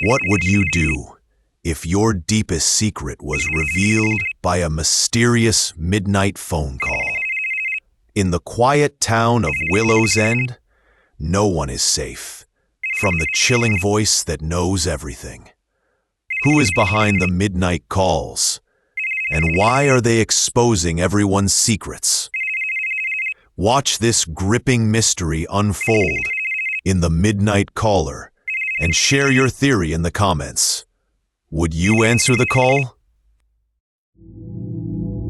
What would you do if your deepest secret was revealed by a mysterious midnight phone call? In the quiet town of Willow's End, no one is safe from the chilling voice that knows everything. Who is behind the midnight calls? And why are they exposing everyone's secrets? Watch this gripping mystery unfold in The Midnight Caller and share your theory in the comments. Would you answer the call?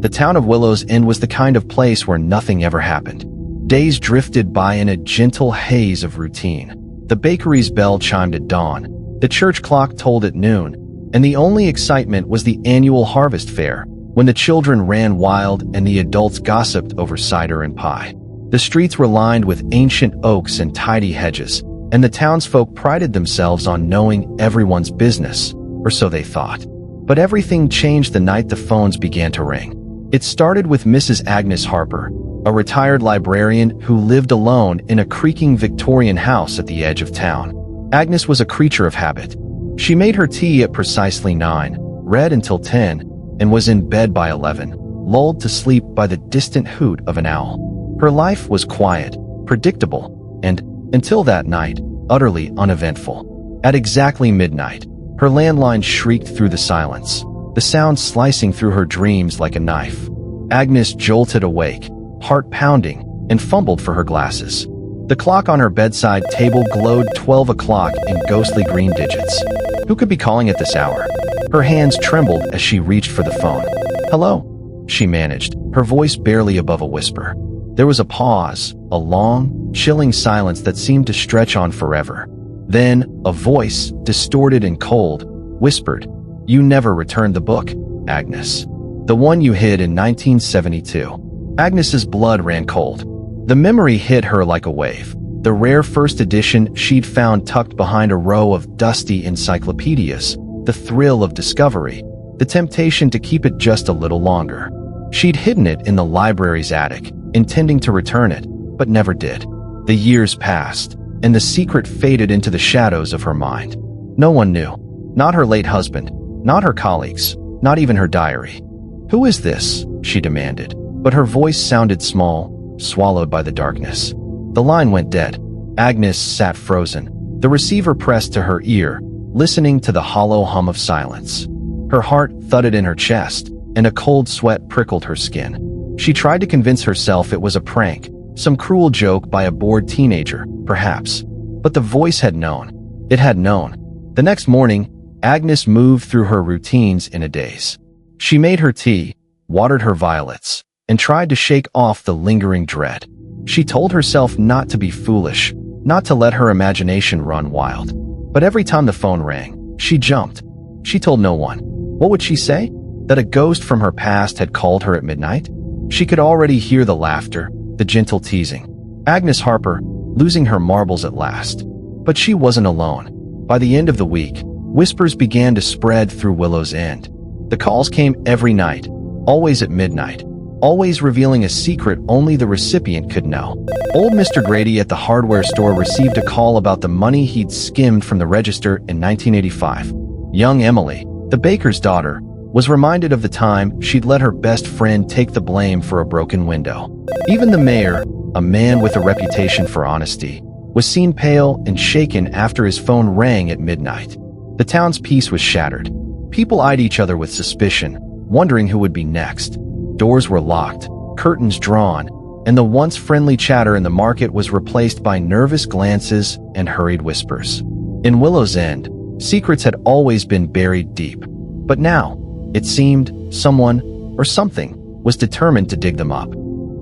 The town of Willow's End was the kind of place where nothing ever happened. Days drifted by in a gentle haze of routine. The bakery's bell chimed at dawn, the church clock told at noon, and the only excitement was the annual harvest fair, when the children ran wild and the adults gossiped over cider and pie. The streets were lined with ancient oaks and tidy hedges, and the townsfolk prided themselves on knowing everyone's business, or so they thought. But everything changed the night the phones began to ring. It started with Mrs. Agnes Harper, a retired librarian who lived alone in a creaking Victorian house at the edge of town. Agnes was a creature of habit. She made her tea at precisely 9, read until 10, and was in bed by 11, lulled to sleep by the distant hoot of an owl. Her life was quiet, predictable, and, until that night, utterly uneventful. At exactly midnight, her landline shrieked through the silence, the sound slicing through her dreams like a knife. Agnes jolted awake, heart pounding, and fumbled for her glasses. The clock on her bedside table glowed 12 o'clock in ghostly green digits. Who could be calling at this hour? Her hands trembled as she reached for the phone. "Hello," she managed, her voice barely above a whisper. There was a pause, a long, chilling silence that seemed to stretch on forever. Then, a voice, distorted and cold, whispered, "You never returned the book, Agnes. The one you hid in 1972. Agnes's blood ran cold. The memory hit her like a wave. The rare first edition she'd found tucked behind a row of dusty encyclopedias, the thrill of discovery, the temptation to keep it just a little longer. She'd hidden it in the library's attic, intending to return it, but never did. The years passed, and the secret faded into the shadows of her mind. No one knew. Not her late husband, not her colleagues, not even her diary. "Who is this?" she demanded, but her voice sounded small, swallowed by the darkness. The line went dead. Agnes sat frozen, the receiver pressed to her ear, listening to the hollow hum of silence. Her heart thudded in her chest, and a cold sweat prickled her skin. She tried to convince herself it was a prank, some cruel joke by a bored teenager, perhaps. But the voice had known. It had known. The next morning, Agnes moved through her routines in a daze. She made her tea, watered her violets, and tried to shake off the lingering dread. She told herself not to be foolish, not to let her imagination run wild. But every time the phone rang, she jumped. She told no one. What would she say? That a ghost from her past had called her at midnight? She could already hear the laughter, the gentle teasing. Agnes Harper, losing her marbles at last. But she wasn't alone. By the end of the week, whispers began to spread through Willow's End. The calls came every night, always at midnight, always revealing a secret only the recipient could know. Old Mr. Grady at the hardware store received a call about the money he'd skimmed from the register in 1985. Young Emily, the baker's daughter, was reminded of the time she'd let her best friend take the blame for a broken window. Even the mayor, a man with a reputation for honesty, was seen pale and shaken after his phone rang at midnight. The town's peace was shattered. People eyed each other with suspicion, wondering who would be next. Doors were locked, curtains drawn, and the once friendly chatter in the market was replaced by nervous glances and hurried whispers. In Willow's End, secrets had always been buried deep. But now, it seemed, someone, or something, was determined to dig them up.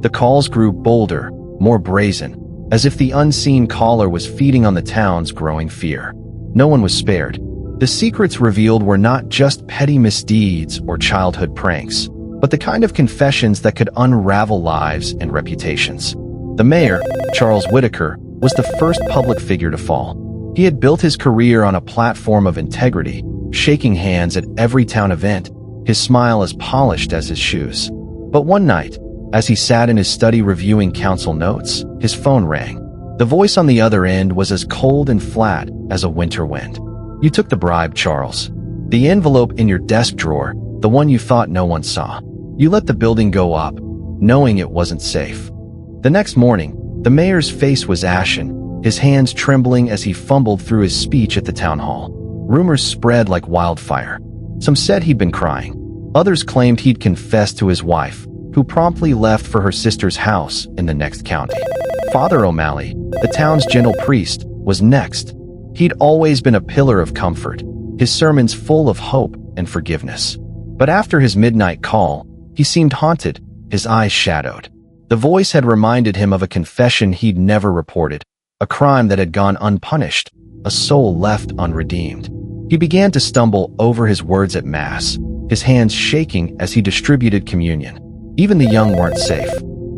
The calls grew bolder, more brazen, as if the unseen caller was feeding on the town's growing fear. No one was spared. The secrets revealed were not just petty misdeeds or childhood pranks, but the kind of confessions that could unravel lives and reputations. The mayor, Charles Whitaker, was the first public figure to fall. He had built his career on a platform of integrity, shaking hands at every town event, his smile as polished as his shoes. But one night, as he sat in his study reviewing council notes, his phone rang. The voice on the other end was as cold and flat as a winter wind. "You took the bribe, Charles. The envelope in your desk drawer, the one you thought no one saw. You let the building go up, knowing it wasn't safe." The next morning, the mayor's face was ashen, his hands trembling as he fumbled through his speech at the town hall. Rumors spread like wildfire. Some said he'd been crying. Others claimed he'd confessed to his wife, who promptly left for her sister's house in the next county. Father O'Malley, the town's gentle priest, was next. He'd always been a pillar of comfort, his sermons full of hope and forgiveness. But after his midnight call, he seemed haunted, his eyes shadowed. The voice had reminded him of a confession he'd never reported, a crime that had gone unpunished, a soul left unredeemed. He began to stumble over his words at Mass, his hands shaking as he distributed communion. Even the young weren't safe.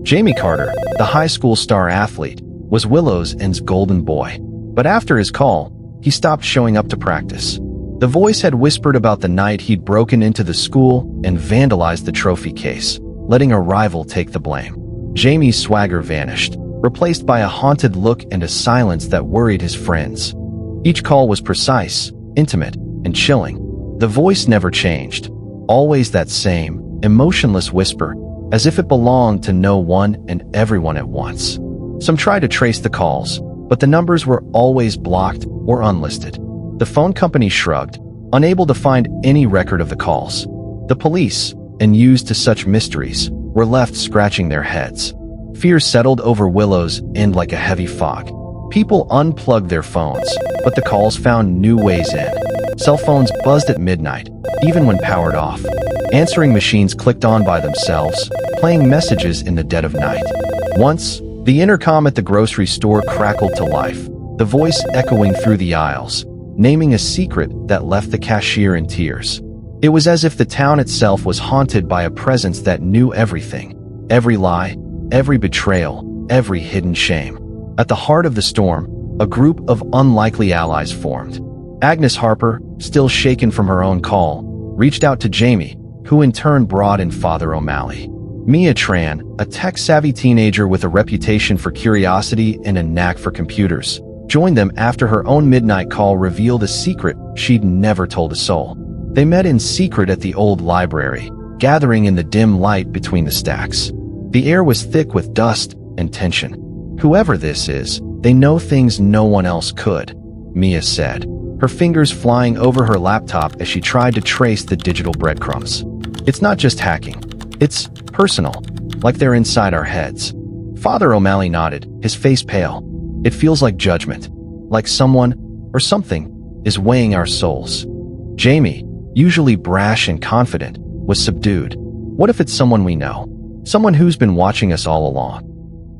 Jamie Carter, the high school star athlete, was Willow's end's golden boy. But after his call, he stopped showing up to practice. The voice had whispered about the night he'd broken into the school and vandalized the trophy case, letting a rival take the blame. Jamie's swagger vanished, replaced by a haunted look and a silence that worried his friends. Each call was precise, intimate, and chilling. The voice never changed, always that same, emotionless whisper, as if it belonged to no one and everyone at once. Some tried to trace the calls, but the numbers were always blocked or unlisted. The phone company shrugged, unable to find any record of the calls. The police, unused to such mysteries, were left scratching their heads. Fear settled over Willow's end like a heavy fog. People unplugged their phones, but the calls found new ways in. Cell phones buzzed at midnight, even when powered off. Answering machines clicked on by themselves, playing messages in the dead of night. Once, the intercom at the grocery store crackled to life, the voice echoing through the aisles, naming a secret that left the cashier in tears. It was as if the town itself was haunted by a presence that knew everything, every lie, every betrayal, every hidden shame. At the heart of the storm, a group of unlikely allies formed. Agnes Harper, still shaken from her own call, reached out to Jamie, who in turn brought in Father O'Malley. Mia Tran, a tech-savvy teenager with a reputation for curiosity and a knack for computers, joined them after her own midnight call revealed a secret she'd never told a soul. They met in secret at the old library, gathering in the dim light between the stacks. The air was thick with dust and tension. "Whoever this is, they know things no one else could," Mia said, her fingers flying over her laptop as she tried to trace the digital breadcrumbs. "It's not just hacking. It's personal, like they're inside our heads." Father O'Malley nodded, his face pale. "It feels like judgment, like someone, or something, is weighing our souls." Jamie, usually brash and confident, was subdued. "What if it's someone we know? Someone who's been watching us all along?"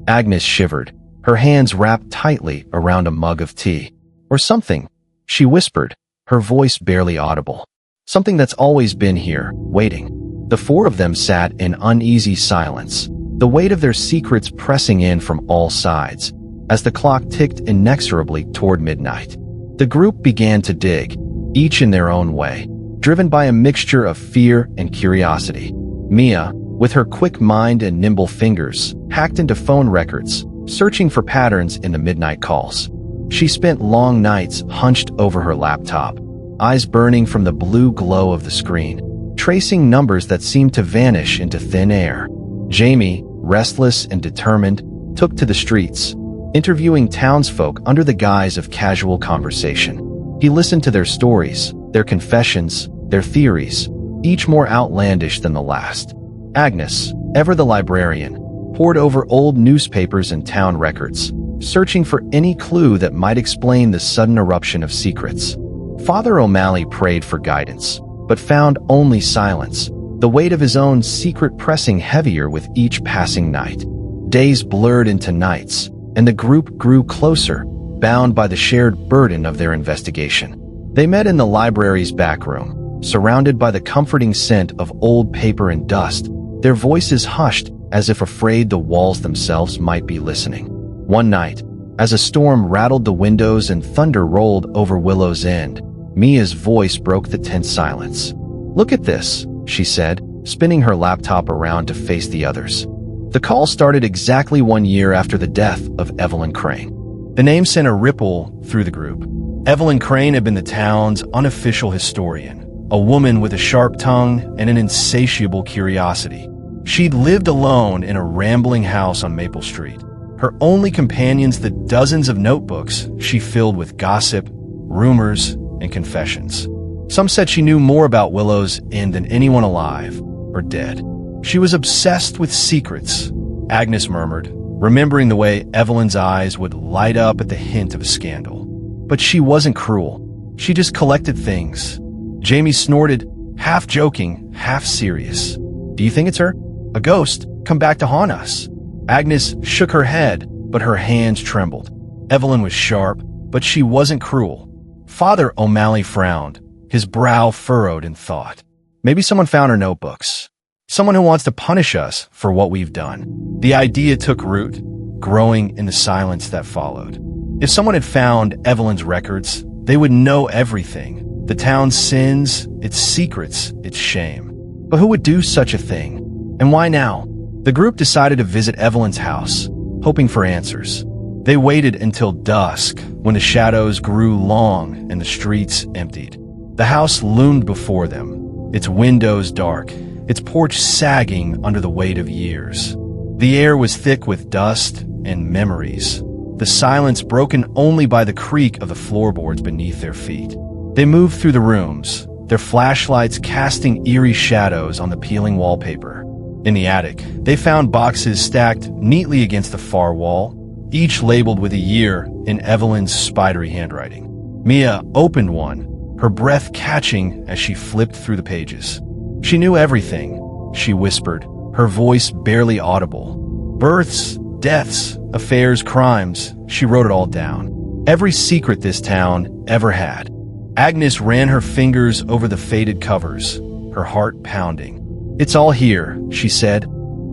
Agnes shivered, her hands wrapped tightly around a mug of tea. "Or something," she whispered, her voice barely audible. "Something that's always been here, waiting." The four of them sat in uneasy silence, the weight of their secrets pressing in from all sides, as the clock ticked inexorably toward midnight. The group began to dig, each in their own way, driven by a mixture of fear and curiosity. Mia, with her quick mind and nimble fingers, hacked into phone records, searching for patterns in the midnight calls. She spent long nights hunched over her laptop, eyes burning from the blue glow of the screen, tracing numbers that seemed to vanish into thin air. Jamie, restless and determined, took to the streets, interviewing townsfolk under the guise of casual conversation. He listened to their stories, their confessions, their theories, each more outlandish than the last. Agnes, ever the librarian, pored over old newspapers and town records, searching for any clue that might explain the sudden eruption of secrets. Father O'Malley prayed for guidance, but found only silence, the weight of his own secret pressing heavier with each passing night. Days blurred into nights, and the group grew closer, bound by the shared burden of their investigation. They met in the library's back room, surrounded by the comforting scent of old paper and dust, their voices hushed as if afraid the walls themselves might be listening. One night, as a storm rattled the windows and thunder rolled over Willow's End, Mia's voice broke the tense silence. "Look at this," she said, spinning her laptop around to face the others. The call started exactly 1 year after the death of Evelyn Crane. The name sent a ripple through the group. Evelyn Crane had been the town's unofficial historian, a woman with a sharp tongue and an insatiable curiosity. She'd lived alone in a rambling house on Maple Street. Her only companions the dozens of notebooks she filled with gossip, rumors, and confessions. Some said she knew more about Willow's End than anyone alive or dead. She was obsessed with secrets, Agnes murmured, remembering the way Evelyn's eyes would light up at the hint of a scandal. But she wasn't cruel. She just collected things. Jamie snorted, half joking, half serious. Do you think it's her? A ghost? Come back to haunt us? Agnes shook her head, but her hands trembled. Evelyn was sharp, but she wasn't cruel. Father O'Malley frowned, his brow furrowed in thought. Maybe someone found her notebooks. Someone who wants to punish us for what we've done. The idea took root, growing in the silence that followed. If someone had found Evelyn's records, they would know everything. The town's sins, its secrets, its shame. But who would do such a thing? And why now? The group decided to visit Evelyn's house, hoping for answers. They waited until dusk, when the shadows grew long and the streets emptied. The house loomed before them, its windows dark, its porch sagging under the weight of years. The air was thick with dust and memories, the silence broken only by the creak of the floorboards beneath their feet. They moved through the rooms, their flashlights casting eerie shadows on the peeling wallpaper. In the attic, they found boxes stacked neatly against the far wall, each labeled with a year in Evelyn's spidery handwriting. Mia opened one, her breath catching as she flipped through the pages. She knew everything, she whispered, her voice barely audible. Births, deaths, affairs, crimes, she wrote it all down. Every secret this town ever had. Agnes ran her fingers over the faded covers, her heart pounding. It's all here, she said,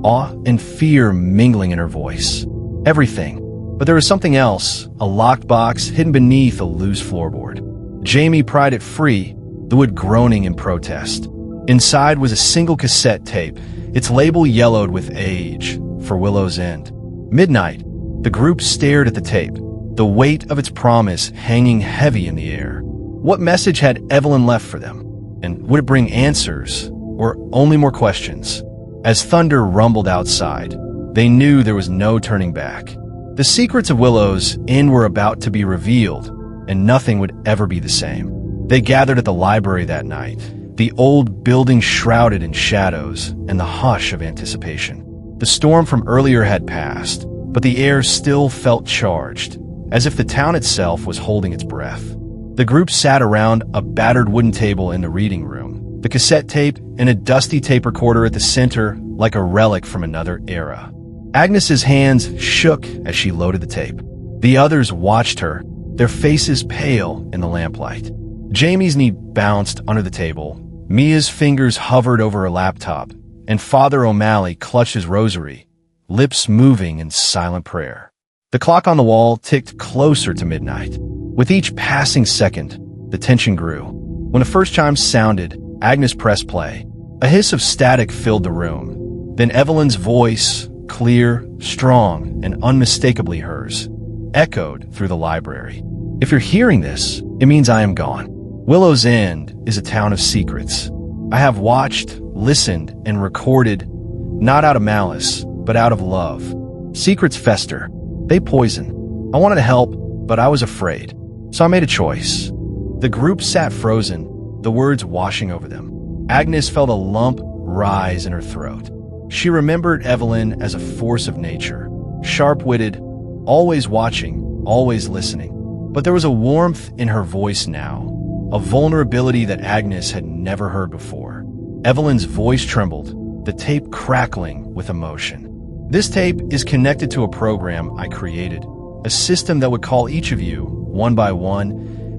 awe and fear mingling in her voice. Everything. But there was something else, a locked box hidden beneath a loose floorboard. Jamie pried it free, the wood groaning in protest. Inside was a single cassette tape, its label yellowed with age, for Willow's End. Midnight. The group stared at the tape, the weight of its promise hanging heavy in the air. What message had Evelyn left for them? And would it bring answers, or only more questions? As thunder rumbled outside, they knew there was no turning back. The secrets of Willow's End were about to be revealed, and nothing would ever be the same. They gathered at the library that night, the old building shrouded in shadows and the hush of anticipation. The storm from earlier had passed, but the air still felt charged, as if the town itself was holding its breath. The group sat around a battered wooden table in the reading room, the cassette tape and a dusty tape recorder at the center like a relic from another era. Agnes's hands shook as she loaded the tape. The others watched her, their faces pale in the lamplight. Jamie's knee bounced under the table, Mia's fingers hovered over her laptop, and Father O'Malley clutched his rosary, lips moving in silent prayer. The clock on the wall ticked closer to midnight. With each passing second, the tension grew. When the first chime sounded, Agnes pressed play. A hiss of static filled the room. Then Evelyn's voice, clear, strong, and unmistakably hers, echoed through the library. If you're hearing this, it means I am gone. Willow's End is a town of secrets. I have watched, listened, and recorded, not out of malice, but out of love. Secrets fester. They poison. I wanted to help, but I was afraid. So I made a choice. The group sat frozen, the words washing over them. Agnes felt a lump rise in her throat. She remembered Evelyn as a force of nature, sharp-witted, always watching, always listening. But there was a warmth in her voice now, a vulnerability that Agnes had never heard before. Evelyn's voice trembled, the tape crackling with emotion. This tape is connected to a program I created, a system that would call each of you, one by one,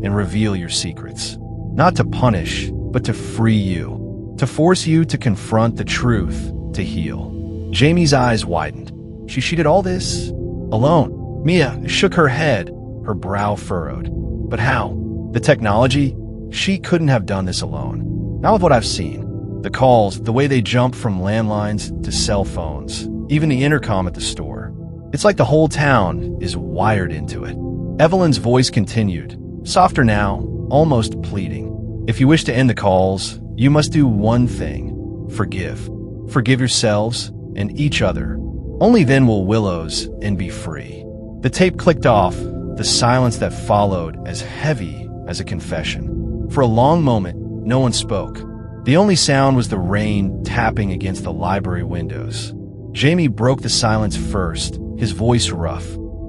and reveal your secrets. Not to punish, but to free you, to force you to confront the truth, to heal. Jamie's eyes widened. She did all this alone. Mia shook her head, her brow furrowed. But how? The technology? She couldn't have done this alone. Not with what I've seen. The calls, the way they jump from landlines to cell phones, even the intercom at the store. It's like the whole town is wired into it. Evelyn's voice continued, softer now, almost pleading. If you wish to end the calls, you must do one thing. Forgive. Forgive yourselves and each other. Only then will Willow's End be free. The tape clicked off, the silence that followed as heavy as a confession. For a long moment, no one spoke. The only sound was the rain tapping against the library windows. Jamie broke the silence first, his voice rough.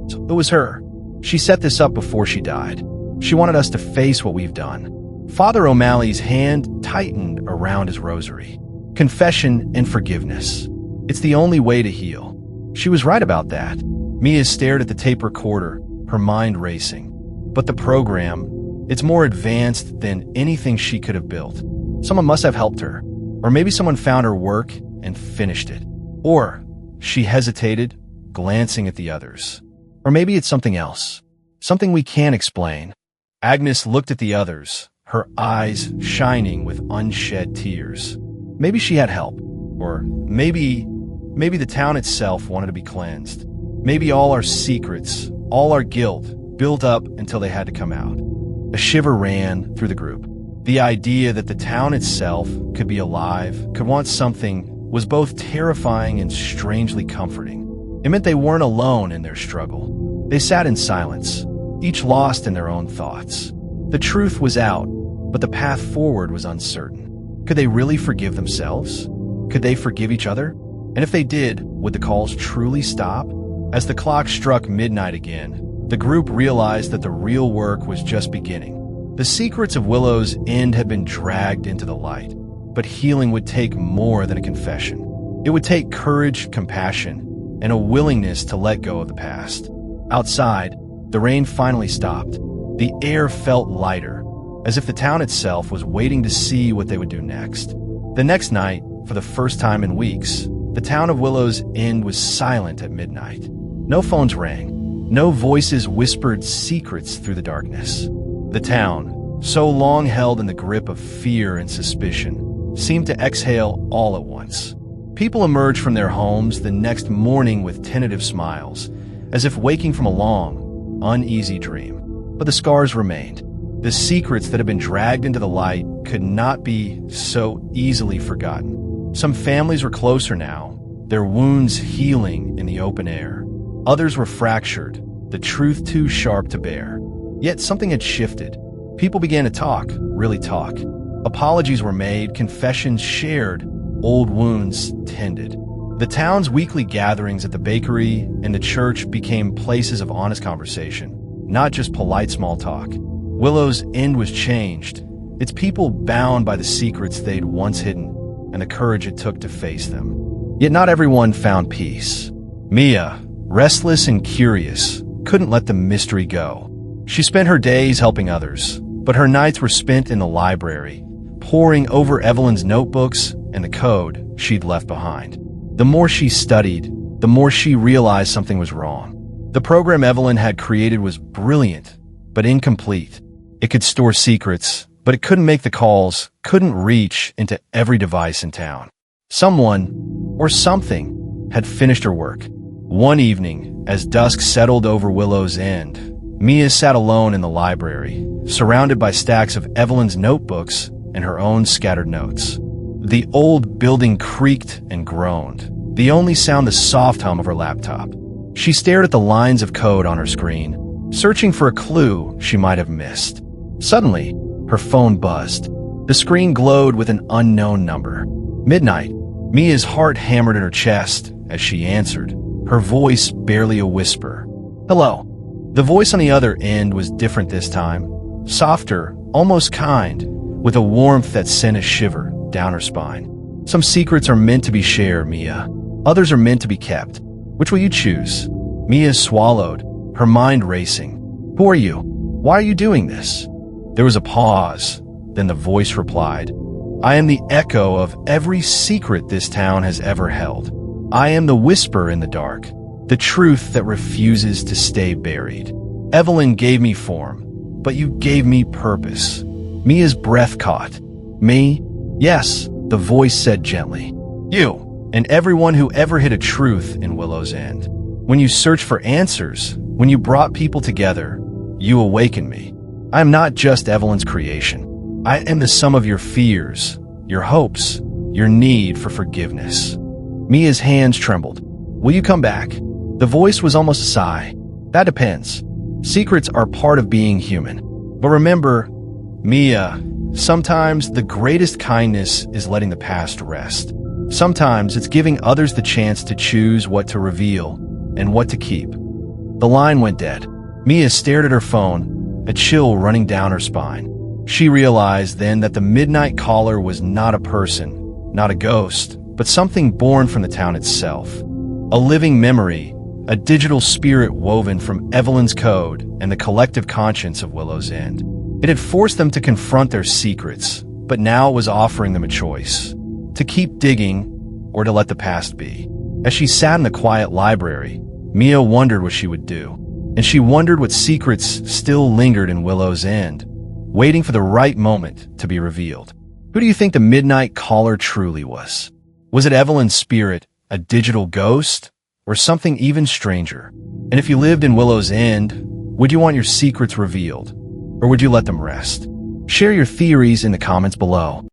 So it was her. She set this up before she died. She wanted us to face what we've done. Father O'Malley's hand tightened around his rosary. Confession and forgiveness. It's the only way to heal. She was right about that. Mia stared at the tape recorder, her mind racing. But the program, it's more advanced than anything she could have built. Someone must have helped her. Or maybe someone found her work and finished it. Or she hesitated, glancing at the others. Or maybe it's something else. Something we can't explain. Agnes looked at the others, her eyes shining with unshed tears. Maybe she had help. Or maybe the town itself wanted to be cleansed. Maybe all our secrets, all our guilt, built up until they had to come out. A shiver ran through the group. The idea that the town itself could be alive, could want something, was both terrifying and strangely comforting. It meant they weren't alone in their struggle. They sat in silence, each lost in their own thoughts. The truth was out, but the path forward was uncertain. Could they really forgive themselves? Could they forgive each other? And if they did, would the calls truly stop? As the clock struck midnight again, the group realized that the real work was just beginning. The secrets of Willow's End had been dragged into the light, but healing would take more than a confession. It would take courage, compassion, and a willingness to let go of the past. Outside, the rain finally stopped. The air felt lighter, as if the town itself was waiting to see what they would do next. The next night, for the first time in weeks, the town of Willow's End was silent at midnight. No phones rang. No voices whispered secrets through the darkness. The town, so long held in the grip of fear and suspicion, seemed to exhale all at once. People emerged from their homes the next morning with tentative smiles, as if waking from a long, uneasy dream. But the scars remained. The secrets that had been dragged into the light could not be so easily forgotten. Some families were closer now, their wounds healing in the open air. Others were fractured, the truth too sharp to bear. Yet something had shifted. People began to talk, really talk. Apologies were made, confessions shared, old wounds tended. The town's weekly gatherings at the bakery and the church became places of honest conversation, not just polite small talk. Willow's End was changed, its people bound by the secrets they'd once hidden and the courage it took to face them. Yet not everyone found peace. Mia, restless and curious, couldn't let the mystery go. She spent her days helping others, but her nights were spent in the library, poring over Evelyn's notebooks and the code she'd left behind. The more she studied, the more she realized something was wrong. The program Evelyn had created was brilliant, but incomplete. It could store secrets, but it couldn't make the calls, couldn't reach into every device in town. Someone, or something, had finished her work. One evening, as dusk settled over Willow's End, Mia sat alone in the library, surrounded by stacks of Evelyn's notebooks and her own scattered notes. The old building creaked and groaned, the only sound the soft hum of her laptop. She stared at the lines of code on her screen, searching for a clue she might have missed. Suddenly, her phone buzzed. The screen glowed with an unknown number. Midnight. Mia's heart hammered in her chest as she answered, her voice barely a whisper. Hello. The voice on the other end was different this time, softer, almost kind, with a warmth that sent a shiver down her spine. Some secrets are meant to be shared, Mia. Others are meant to be kept. Which will you choose? Mia swallowed, her mind racing. Who are you? Why are you doing this? There was a pause. Then the voice replied, I am the echo of every secret this town has ever held. I am the whisper in the dark, the truth that refuses to stay buried. Evelyn gave me form, but you gave me purpose. Mia's breath caught. Me? Yes, the voice said gently. You, and everyone who ever hid a truth in Willow's End. When you searched for answers, when you brought people together, you awaken me. I am not just Evelyn's creation. I am the sum of your fears, your hopes, your need for forgiveness." Mia's hands trembled. "Will you come back?" The voice was almost a sigh. "That depends. Secrets are part of being human. But remember, Mia, sometimes the greatest kindness is letting the past rest. Sometimes it's giving others the chance to choose what to reveal and what to keep." The line went dead. Mia stared at her phone, a chill running down her spine. She realized then that the midnight caller was not a person, not a ghost, but something born from the town itself. A living memory, a digital spirit woven from Evelyn's code and the collective conscience of Willow's End. It had forced them to confront their secrets, but now it was offering them a choice: to keep digging or to let the past be. As she sat in the quiet library, Mia wondered what she would do, and she wondered what secrets still lingered in Willow's End, waiting for the right moment to be revealed. Who do you think the midnight caller truly was? Was it Evelyn's spirit, a digital ghost, or something even stranger? And if you lived in Willow's End, would you want your secrets revealed, or would you let them rest? Share your theories in the comments below.